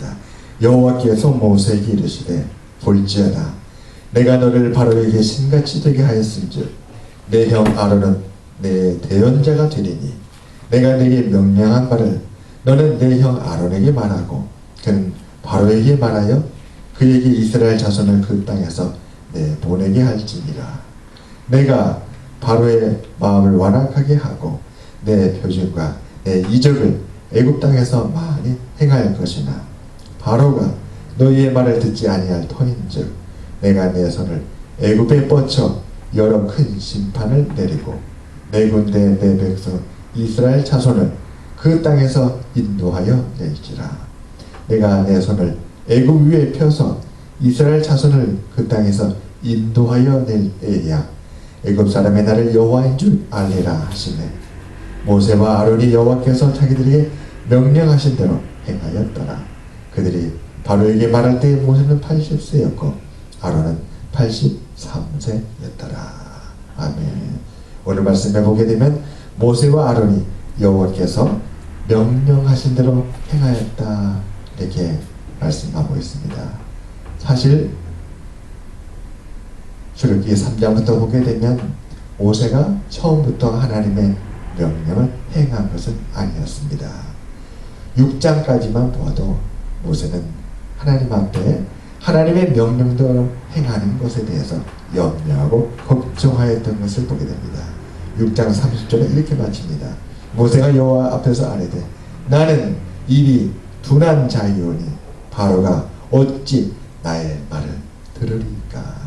있습니다. 여호와께서 모세에게 이르시되 볼지어다 내가 너를 바로에게 신같이 되게 하였은즉 내 형 아론은 내 대언자가 되리니 내가 네게 명령한 바를 너는 내 형 아론에게 말하고 그는 바로에게 말하여 그에게 이스라엘 자손을 그 땅에서 내보내게 할지니라. 내가 바로의 마음을 완악하게 하고 내 표징과 내 이적을 애굽 땅에서 많이 행할 것이나 바로가 너희의 말을 듣지 아니할 터인즉 내가 내 손을 애굽에 뻗쳐 여러 큰 심판을 내리고 내 군대 내 백성 이스라엘 자손을 그 땅에서 인도하여 낼지라. 내가 내 손을 애굽 위에 펴서 이스라엘 자손을 그 땅에서 인도하여 낼 때야 애굽 사람의 나를 여호와인 줄 알리라 하시네. 모세와 아론이 여호와께서 자기들에게 명령하신 대로 행하였더라. 그들이 바로에게 말할 때 모세는 80세였고 아론은 83세였더라. 아멘. 오늘 말씀해 보게 되면 모세와 아론이 여호와께서 명령하신 대로 행하였다 이렇게 말씀하고 있습니다. 사실 출애굽기 3장부터 보게 되면 모세가 처음부터 하나님의 명령을 행한 것은 아니었습니다. 6장까지만 보아도 모세는 하나님 앞에 하나님의 명령대로 행하는 것에 대해서 염려하고 걱정하였던 것을 보게 됩니다. 6장 30절에 이렇게 마칩니다. 모세가 여호와 앞에서 아뢰되 나는 입이 둔한 자이오니 바로가 어찌 나의 말을 들으리까.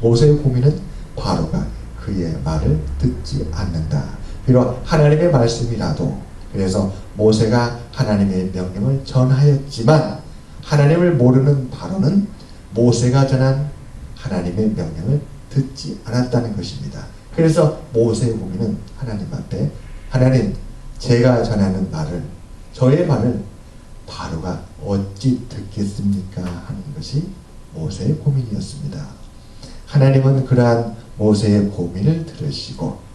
모세의 고민은 바로가 그의 말을 듣지 않는다. 비록 하나님의 말씀이라도 그래서 모세가 하나님의 명령을 전하였지만 하나님을 모르는 바로는 모세가 전한 하나님의 명령을 듣지 않았다는 것입니다. 그래서 모세의 고민은 하나님 앞에 하나님 제가 전하는 말을 저의 말을 바로가 어찌 듣겠습니까 하는 것이 모세의 고민이었습니다. 하나님은 그러한 모세의 고민을 들으시고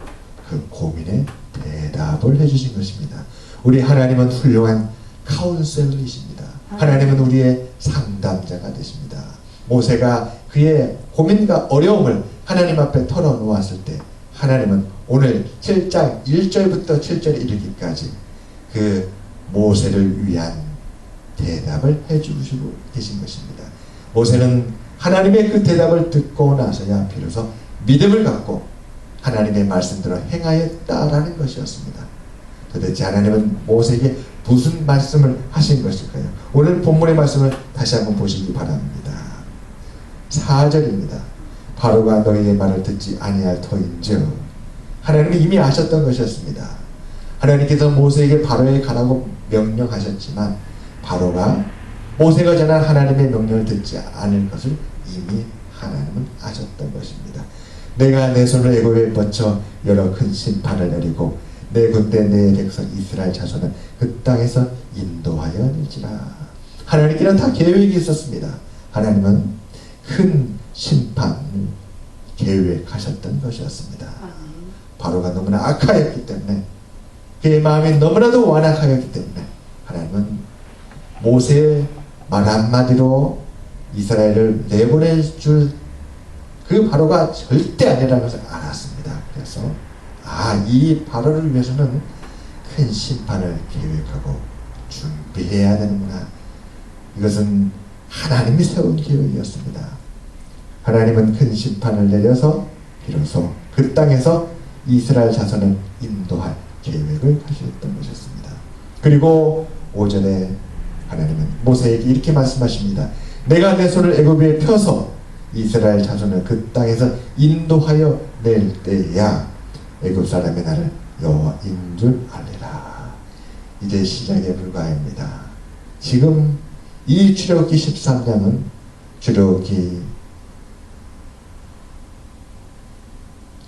그 고민에 대답을 해주신 것입니다. 우리 하나님은 훌륭한 카운셀러이십니다. 하나님은 우리의 상담자가 되십니다. 모세가 그의 고민과 어려움을 하나님 앞에 털어놓았을 때 하나님은 오늘 7장 1절부터 7절에 이르기까지 그 모세를 위한 대답을 해주시고 계신 것입니다. 모세는 하나님의 그 대답을 듣고 나서야 비로소 믿음을 갖고 하나님의 말씀대로 행하였다라는 것이었습니다. 도대체 하나님은 모세에게 무슨 말씀을 하신 것일까요? 오늘 본문의 말씀을 다시 한번 보시기 바랍니다. 4절입니다. 바로가 너희의 말을 듣지 아니할 터인즉 하나님이 이미 아셨던 것이었습니다. 하나님께서 모세에게 바로에 가라고 명령하셨지만 바로가 모세가 전한 하나님의 명령을 듣지 않을 것을 이미 하나님은 아셨던 것입니다. 내가 내 손을 애굽에 뻗쳐 여러 큰 심판을 내리고 내 군대 내 백성 이스라엘 자손은 그 땅에서 인도하여 내지라. 하나님께는 다 계획이 있었습니다. 하나님은 큰 심판을 계획하셨던 것이었습니다. 바로가 너무나 악하였기 때문에 그의 마음이 너무나도 완악하였기 때문에 하나님은 모세의 말 한마디로 이스라엘을 내보낼 줄 그 바로가 절대 아니라는 것을 알았습니다. 그래서 이 바로를 위해서는 큰 심판을 계획하고 준비해야 되는구나. 이것은 하나님이 세운 계획이었습니다. 하나님은 큰 심판을 내려서 비로소 그 땅에서 이스라엘 자손을 인도할 계획을 하셨던 것이었습니다. 그리고 5절에 하나님은 모세에게 이렇게 말씀하십니다. 내가 내 손을 애굽에 펴서 이스라엘 자손을 그 땅에서 인도하여 낼 때야 애굽 사람의 나를 여호와인 줄 알리라. 이제 시작에 불과합니다. 지금 이 출애굽기 13장은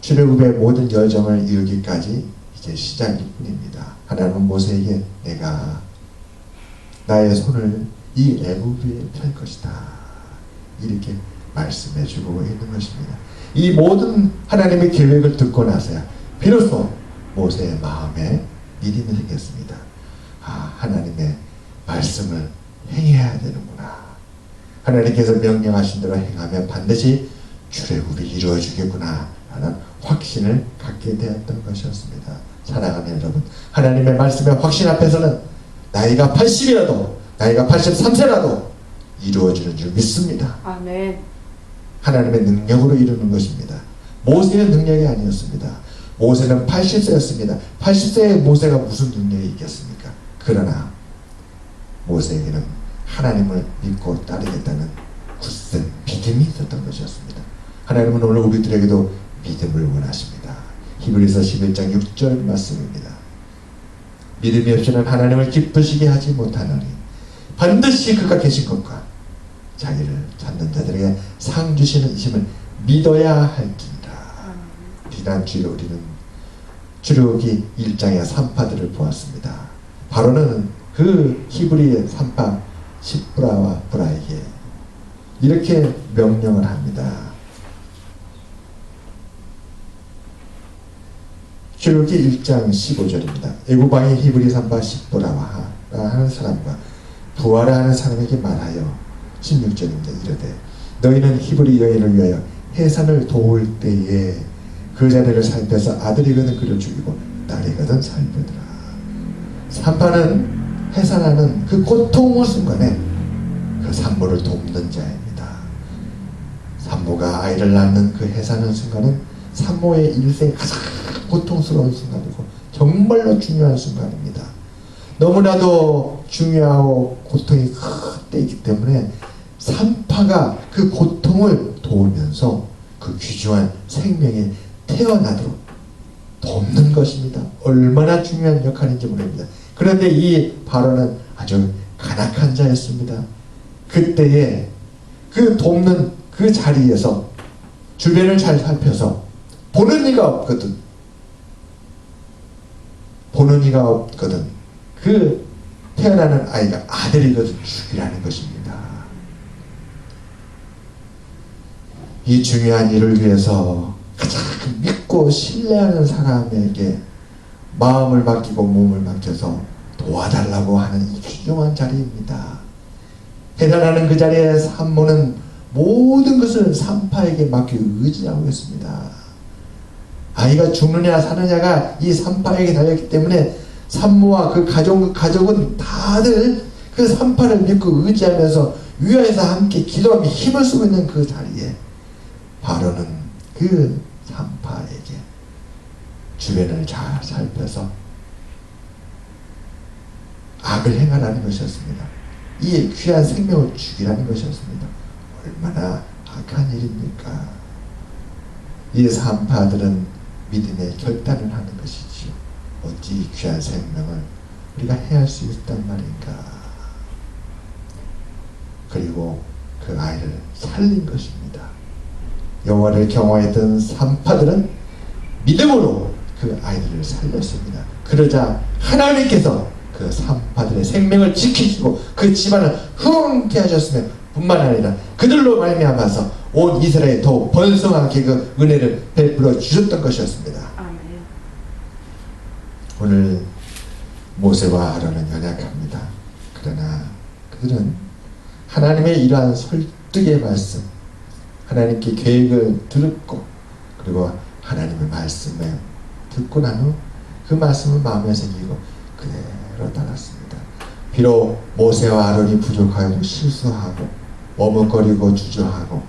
출애굽의 모든 여정을 이루기까지 이제 시작일 뿐입니다. 하나님은 모세에게 내가 나의 손을 이 애굽 위에 펼 것이다 이렇게 말씀해 주고 있는 것입니다. 이 모든 하나님의 계획을 듣고 나서야 비로소 모세의 마음에 믿음이 생겼습니다. 하나님의 말씀을 행해야 되는구나. 하나님께서 명령하신 대로 행하면 반드시 출애굽이 이루어지겠구나 라는 확신을 갖게 되었던 것이었습니다. 사랑하는 여러분, 하나님의 말씀의 확신 앞에서는 나이가 80이라도 나이가 83세라도 이루어지는 줄 믿습니다. 아멘. 하나님의 능력으로 이루는 것입니다. 모세의 능력이 아니었습니다. 모세는 80세였습니다. 80세의 모세가 무슨 능력이 있겠습니까? 그러나 모세에게는 하나님을 믿고 따르겠다는 굳센 믿음이 있었던 것이었습니다. 하나님은 오늘 우리들에게도 믿음을 원하십니다. 히브리서 11장 6절 말씀입니다. 믿음이 없이는 하나님을 기쁘시게 하지 못하노니 반드시 그가 계신 것과 자기를 찾는 자들에게 상 주시는 이심을 믿어야 할지니라. 지난주에 우리는 출애굽기 1장의 산파들을 보았습니다. 바로는 그 히브리의 산파 시브라와 브라에게 이렇게 명령을 합니다. 출애굽기 1장 15절입니다. 애굽왕이 히브리 산파 시브라와 하는 사람과 부하라 하는 사람에게 말하여 16절입니다. 이르되 너희는 히브리 여인을 위하여 해산을 도울 때에 그 자리를 살펴서 아들이거든 그를 죽이고 딸이거든 살펴더라. 산파는 해산하는 그 고통의 순간에 그 산모를 돕는 자입니다. 산모가 아이를 낳는 그 해산하는 순간은 산모의 일생에 가장 고통스러운 순간이고 정말로 중요한 순간입니다. 너무나도 중요하고 고통이 큰 때이기 때문에 산파가 그 고통을 도우면서 그 귀중한 생명이 태어나도록 돕는 것입니다. 얼마나 중요한 역할인지 모릅니다. 그런데 이 바로는 아주 간악한 자였습니다. 그때에 그 돕는 그 자리에서 주변을 잘 살펴서 보는 이가 없거든. 보는 이가 없거든. 그 태어나는 아이가 아들이거든 죽이라는 것입니다. 이 중요한 일을 위해서 가장 믿고 신뢰하는 사람에게 마음을 맡기고 몸을 맡겨서 도와달라고 하는 이 귀중한 자리입니다. 해산하는 그 자리에 산모는 모든 것을 산파에게 맡겨 의지하고 있습니다. 아이가 죽느냐 사느냐가 이 산파에게 달렸기 때문에 산모와 그 가족은 다들 그 산파를 믿고 의지하면서 위에서 함께 기도하며 힘을 쓰고 있는 그 자리에 바로는 그 산파에게 주변을 잘 살펴서 악을 행하라는 것이었습니다. 이 귀한 생명을 죽이라는 것이었습니다. 얼마나 악한 일입니까? 이 산파들은 믿음의 결단을 하는 것이지요. 어찌 이 귀한 생명을 우리가 해할 수 있단 말인가? 그리고 그 아이를 살린 것입니다. 여호와를 경외했던 산파들은 믿음으로 그 아이들을 살렸습니다. 그러자 하나님께서 그 산파들의 생명을 지키시고 그 집안을 흥케 하셨으며 뿐만 아니라 그들로 말미암아서 온 이스라엘에 더욱 번성하게 그 은혜를 베풀어 주셨던 것이었습니다. 아멘. 오늘 모세와 아론은 연약합니다. 그러나 그들은 하나님의 이러한 설득의 말씀, 하나님께 계획을 듣고 그리고 하나님의 말씀을 듣고 난 후 그 말씀을 마음에 새기고 그대로 따랐습니다. 비록 모세와 아론이 부족하고 실수하고 머뭇거리고 주저하고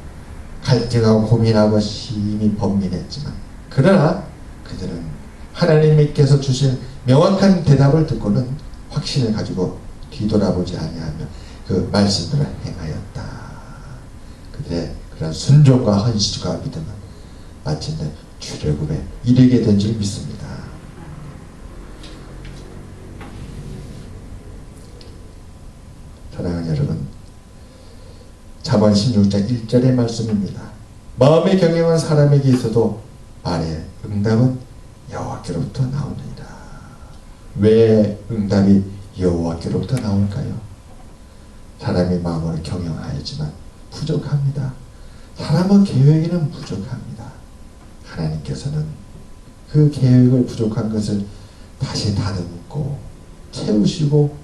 갈등하고 고민하고 심히 번민했지만 그러나 그들은 하나님께서 주신 명확한 대답을 듣고는 확신을 가지고 뒤돌아보지 아니하며 그 말씀들을 행하였다. 그들의 그런 순종과 헌신과 믿음은 마침내 출애굽에 이르게 된 줄 믿습니다. 사랑하는 여러분, 잠언 16장 1절의 말씀입니다. 마음의 경영은 사람에게 있어도 말의 응답은 여호와께로부터 나오느니라. 왜 응답이 여호와께로부터 나올까요? 사람의 마음을 경영하였지만 부족합니다. 사람의 계획에는 부족합니다. 하나님께서는 그 계획을 부족한 것을 다시 다듬고 채우시고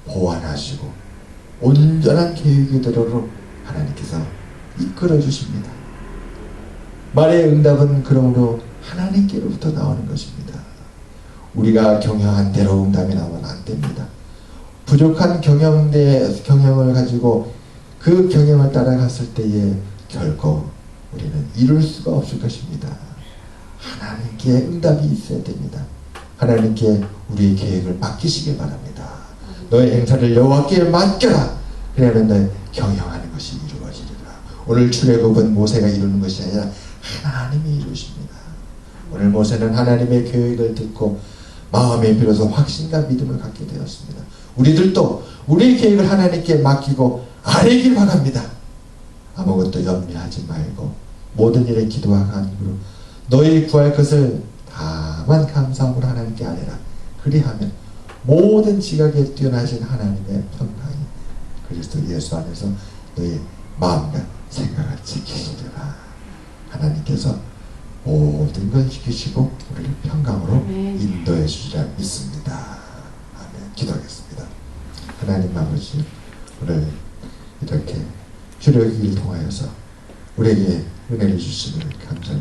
보완하시고 온전한 계획대로 하나님께서 이끌어 주십니다. 말의 응답은 그러므로 하나님께로부터 나오는 것입니다. 우리가 경영한 대로 응답이 나오면 안 됩니다. 부족한 경영을 가지고 그 경영을 따라갔을 때에 결코 우리는 이룰 수가 없을 것입니다. 하나님께 응답이 있어야 됩니다. 하나님께 우리의 계획을 맡기시기 바랍니다. 너의 행사를 여호와께 맡겨라. 그러면 너의 경영하는 것이 이루어지리라. 오늘 출애굽은 모세가 이루는 것이 아니라 하나님이 이루십니다. 오늘 모세는 하나님의 계획을 듣고 마음에 비로소 확신과 믿음을 갖게 되었습니다. 우리들도 우리의 계획을 하나님께 맡기고 아뢰길 바랍니다. 아무것도 염려하지 말고 모든 일에 기도와 간구로 너희 구할 것을 다만 감사함으로 하나님께 아뢰라. 그리하면 모든 지각에 뛰어나신 하나님의 평강이 그리스도 예수 안에서 너희 마음과 생각을 지키시리라. 하나님께서 모든 걸 지키시고 우리를 평강으로 인도해 주시리라 믿습니다. 아멘. 기도하겠습니다. 하나님 아버지, 오늘 이렇게 출애굽기를 통하여서 우리에게 은혜를 주시는 감사를